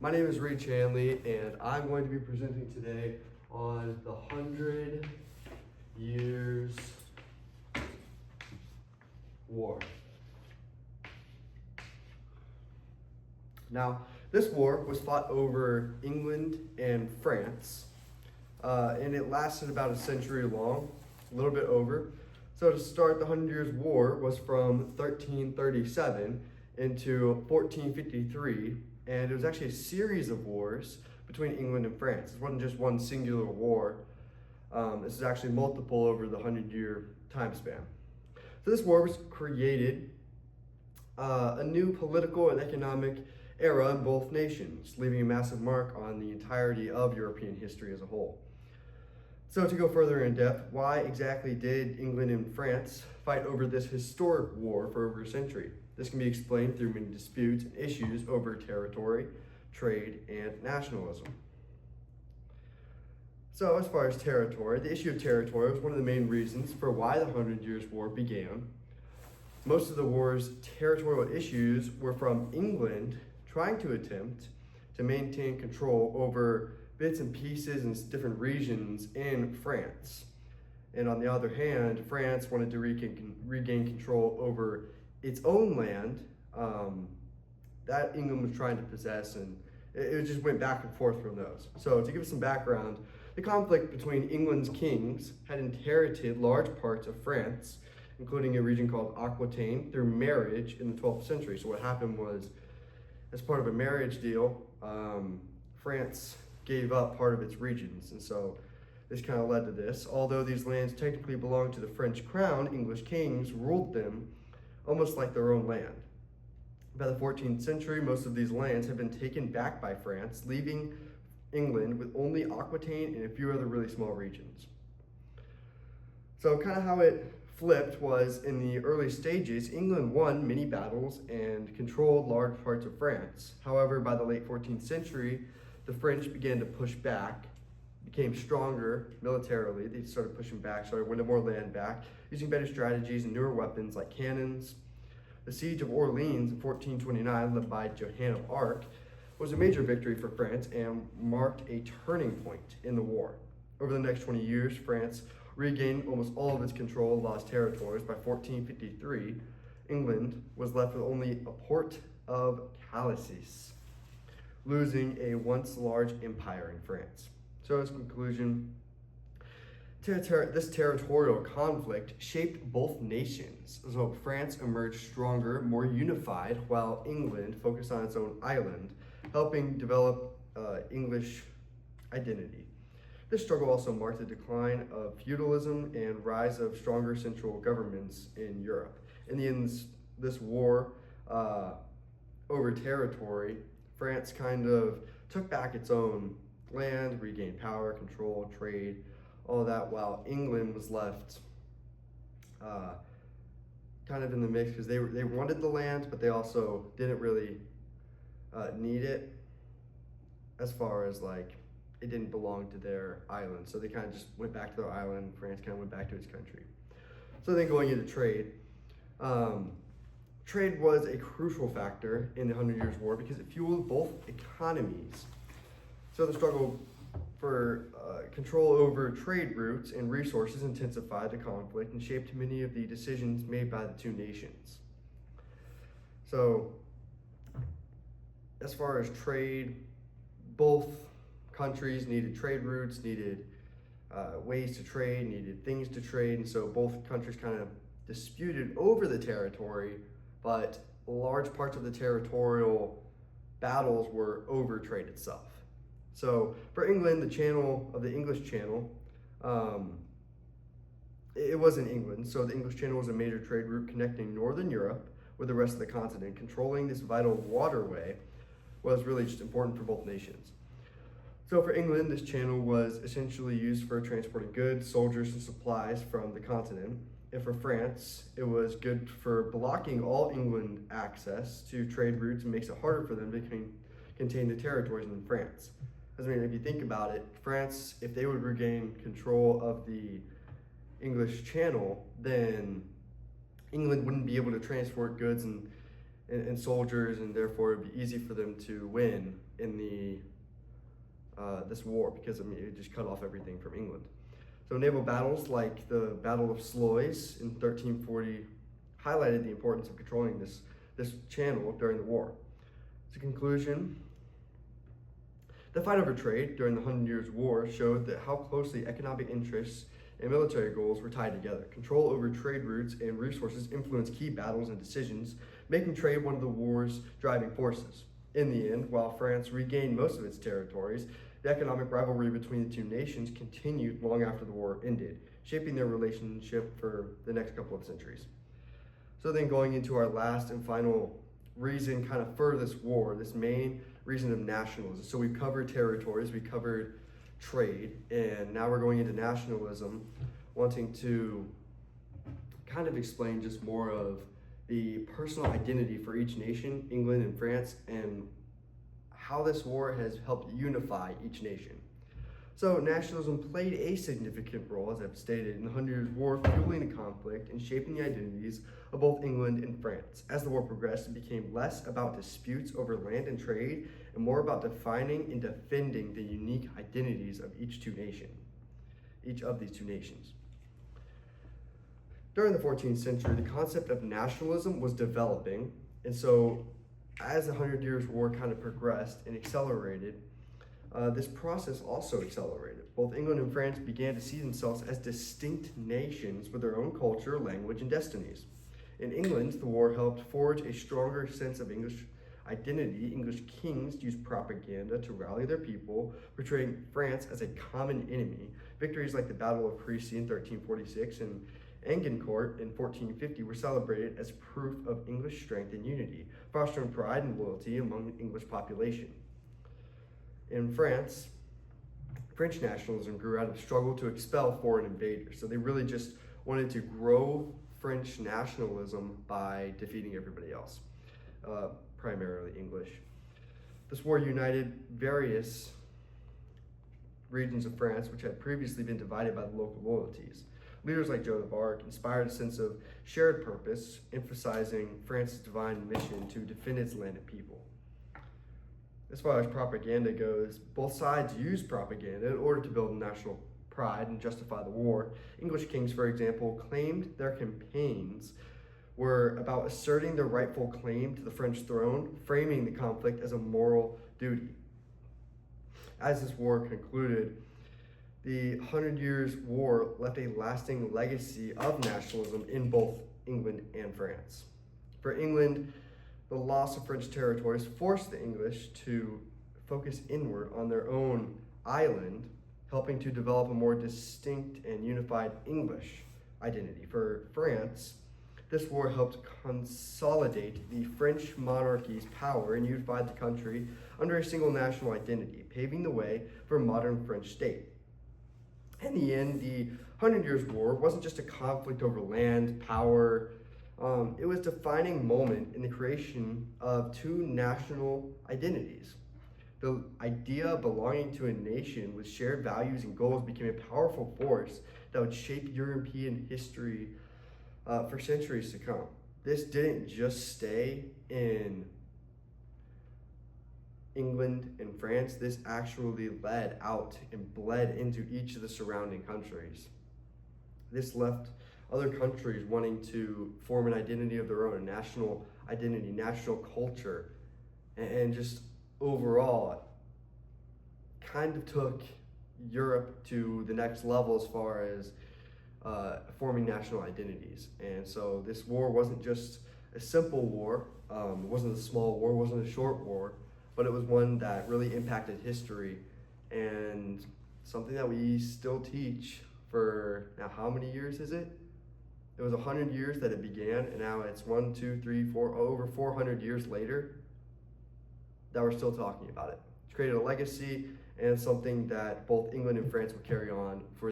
My name is Reed Chanley, and I'm going to be presenting today on the 100 Years' War. Now, this war was fought over England and France, and it lasted about a century long, a little bit over. So to start, the 100 Years' War was from 1337 into 1453, and it was actually a series of wars between England and France. It wasn't just one singular war. This is actually multiple over the 100-year time span. So this war was created a new political and economic era in both nations, leaving a massive mark on the entirety of European history as a whole. So to go further in depth, why exactly did England and France fight over this historic war for over a century? This can be explained through many disputes and issues over territory, trade, and nationalism. So as far as territory, the issue of territory was one of the main reasons for why the 100 Years' War began. Most of the war's territorial issues were from England trying to attempt to maintain control over bits and pieces and different regions in France. And on the other hand, France wanted to regain control over its own land that England was trying to possess, and it just went back and forth from those. So to give some background, the conflict between England's kings had inherited large parts of France, including a region called Aquitaine, through marriage in the 12th century. So what happened was, as part of a marriage deal, France gave up part of its regions, and so this kind of led to this. Although these lands technically belonged to the French crown, English kings ruled them almost like their own land. By the 14th century, most of these lands had been taken back by France, leaving England with only Aquitaine and a few other really small regions. So kind of how it flipped was, in the early stages, England won many battles and controlled large parts of France. However, by the late 14th century, the French began to push back, became stronger militarily. They started pushing back, started winning more land back, using better strategies and newer weapons like cannons. The Siege of Orleans in 1429, led by Joan of Arc, was a major victory for France and marked a turning point in the war. Over the next 20 years, France regained almost all of its control of lost territories. By 1453, England was left with only a port of Calais, losing a once large empire in France. So as conclusion, this territorial conflict shaped both nations. So France emerged stronger, more unified, while England focused on its own island, helping develop English identity. This struggle also marked the decline of feudalism and rise of stronger central governments in Europe. In the end, this war over territory, France kind of took back its own land, regained power, control, trade, all that, while England was left kind of in the mix because they wanted the land, but they also didn't really need it, as far as like it didn't belong to their island. So they kind of just went back to their island. France kind of went back to its country. So then going into trade, trade was a crucial factor in the 100 Years' War because it fueled both economies. So the struggle for control over trade routes and resources intensified the conflict and shaped many of the decisions made by the two nations. So as far as trade, both countries needed trade routes, needed ways to trade, needed things to trade, and so both countries kind of disputed over the territory, but large parts of the territorial battles were over trade itself. So for England, the channel of the English Channel, it was in England, so the English Channel was a major trade route connecting Northern Europe with the rest of the continent. Controlling this vital waterway was really just important for both nations. So for England, this channel was essentially used for transporting goods, soldiers, and supplies from the continent. And for France, it was good for blocking all England access to trade routes and makes it harder for them to contain the territories in France. I mean, if you think about it, France, if they would regain control of the English Channel, then England wouldn't be able to transport goods and and soldiers, and therefore it'd be easy for them to win in this war because it just cut off everything from England. So naval battles like the Battle of Sluys in 1340 highlighted the importance of controlling this channel during the war. As a conclusion, the fight over trade during the 100 Years' War showed that how closely economic interests and military goals were tied together. Control over trade routes and resources influenced key battles and decisions, making trade one of the war's driving forces. In the end, while France regained most of its territories, the economic rivalry between the two nations continued long after the war ended, shaping their relationship for the next couple of centuries. So then going into our last and final reason kind of for this war, this main reason of nationalism. So we've covered territories, we covered trade, and now we're going into nationalism, wanting to kind of explain just more of the personal identity for each nation, England and France, and how this war has helped unify each nation. So nationalism played a significant role, as I've stated, in the 100 Years' War, fueling the conflict and shaping the identities of both England and France. As the war progressed, it became less about disputes over land and trade and more about defining and defending the unique identities of each of these two nations. During the 14th century, the concept of nationalism was developing, and so as the 100 Years' War kind of progressed and accelerated, this process also accelerated. Both England and France began to see themselves as distinct nations with their own culture, language, and destinies. In England, the war helped forge a stronger sense of English identity. English kings used propaganda to rally their people, portraying France as a common enemy. Victories like the Battle of Crecy in 1346 and Agincourt in 1450 were celebrated as proof of English strength and unity, fostering pride and loyalty among the English population. In France, French nationalism grew out of the struggle to expel foreign invaders. So they really just wanted to grow French nationalism by defeating everybody else, primarily English. This war united various regions of France, which had previously been divided by the local loyalties. Leaders like Joan of Arc inspired a sense of shared purpose, emphasizing France's divine mission to defend its land and people. As far as propaganda goes, both sides used propaganda in order to build national pride and justify the war. English kings, for example, claimed their campaigns were about asserting their rightful claim to the French throne, framing the conflict as a moral duty. As this war concluded, the 100 Years' War left a lasting legacy of nationalism in both England and France. For England, the loss of French territories forced the English to focus inward on their own island, helping to develop a more distinct and unified English identity. For France, this war helped consolidate the French monarchy's power and unified the country under a single national identity, paving the way for a modern French state. In the end, the 100 Years' War wasn't just a conflict over land, power. It was a defining moment in the creation of two national identities. The idea of belonging to a nation with shared values and goals became a powerful force that would shape European history for centuries to come. This didn't just stay in England and France. This actually led out and bled into each of the surrounding countries. This left other countries wanting to form an identity of their own, a national identity, national culture, and just overall kind of took Europe to the next level as far as forming national identities. And so this war wasn't just a simple war, it wasn't a small war, it wasn't a short war, but it was one that really impacted history and something that we still teach for now. How many years is it? It was 100 years that it began, and now it's 1, 2, 3, 4, over 400 years later that we're still talking about it. It's created a legacy and something that both England and France will carry on for